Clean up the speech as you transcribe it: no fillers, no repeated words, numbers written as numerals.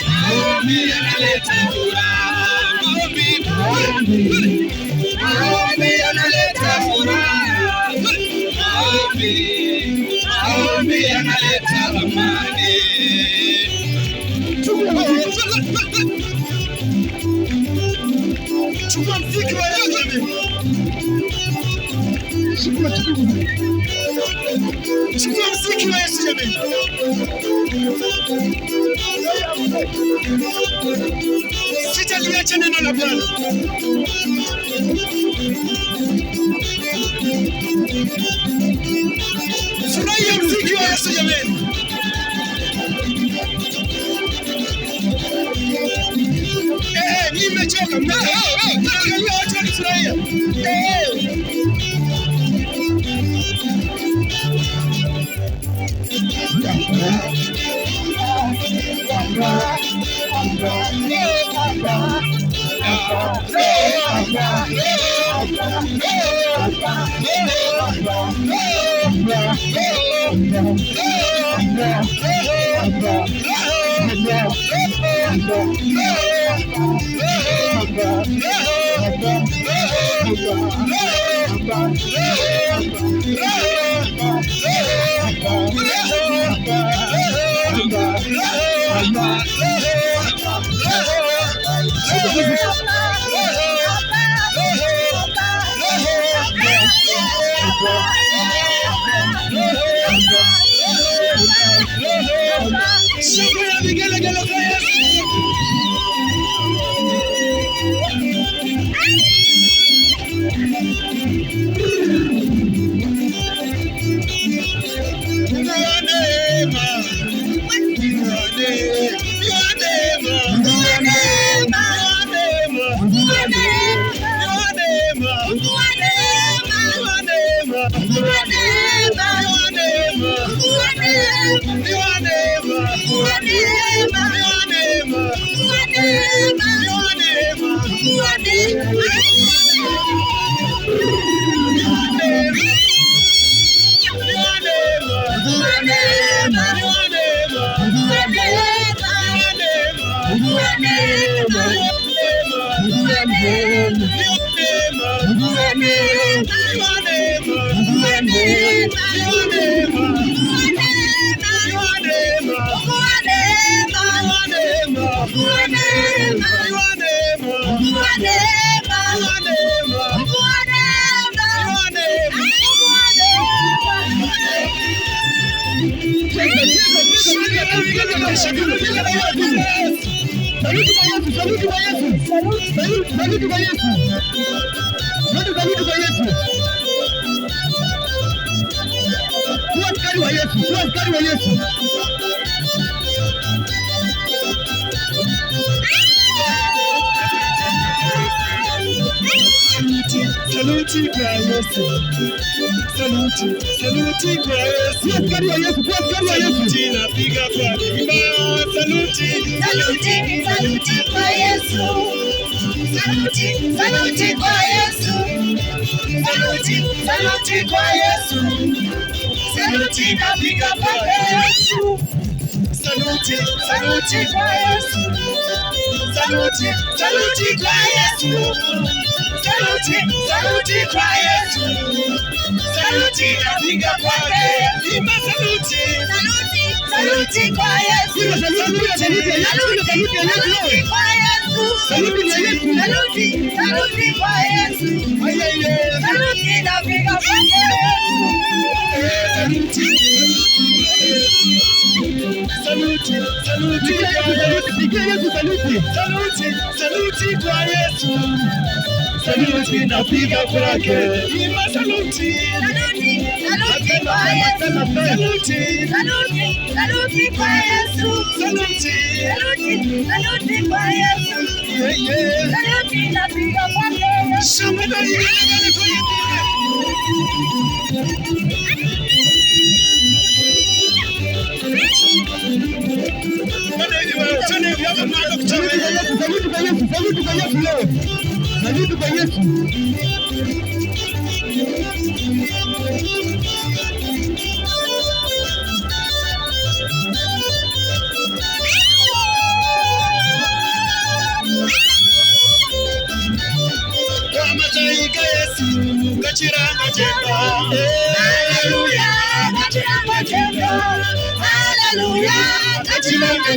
Maombi yanaleta furaha. Maombi yanaleta furaha. Maombi yanaleta amani. Chukua mziki wa Yesu. Chukua mziki wa Yesu jamani. Sitaliacha neno la Bwana. Furahia mziki wa Yesu jamani. Nimechoka. Angalia watu wanifurahia. Saluti kwa Yesu. Saluti kwa Yesu. Askari wa Yesu, kwa askari wa Yesu. Napiga kwa bimba. Saluti kwa Yesu. Saluti kwa Yesu. Saluti kwa Yesu. Saluti napiga kwa Yesu. Saluti kwa Yesu. Saluti kwa Yesu. Saluti kwa Yesu. Saluti napiga kwake. Imba saluti. Saluti kwa Yesu. Saluti kwa Yesu. Saluti kwa Yesu. Saluti napiga kwake. Saluti kwa Yesu. Saluti napiga kwake. Imba saluti. Saluti kwa Yesu. Saluti kwa Yesu. Saluti kwa Yesu. Saluti napiga kwake. Shamba na yeye. Saluti kwa Yesu. Yesu kachiranga jemba. Hallelujah, kachiranga jemba. Hallelujah, kachiranga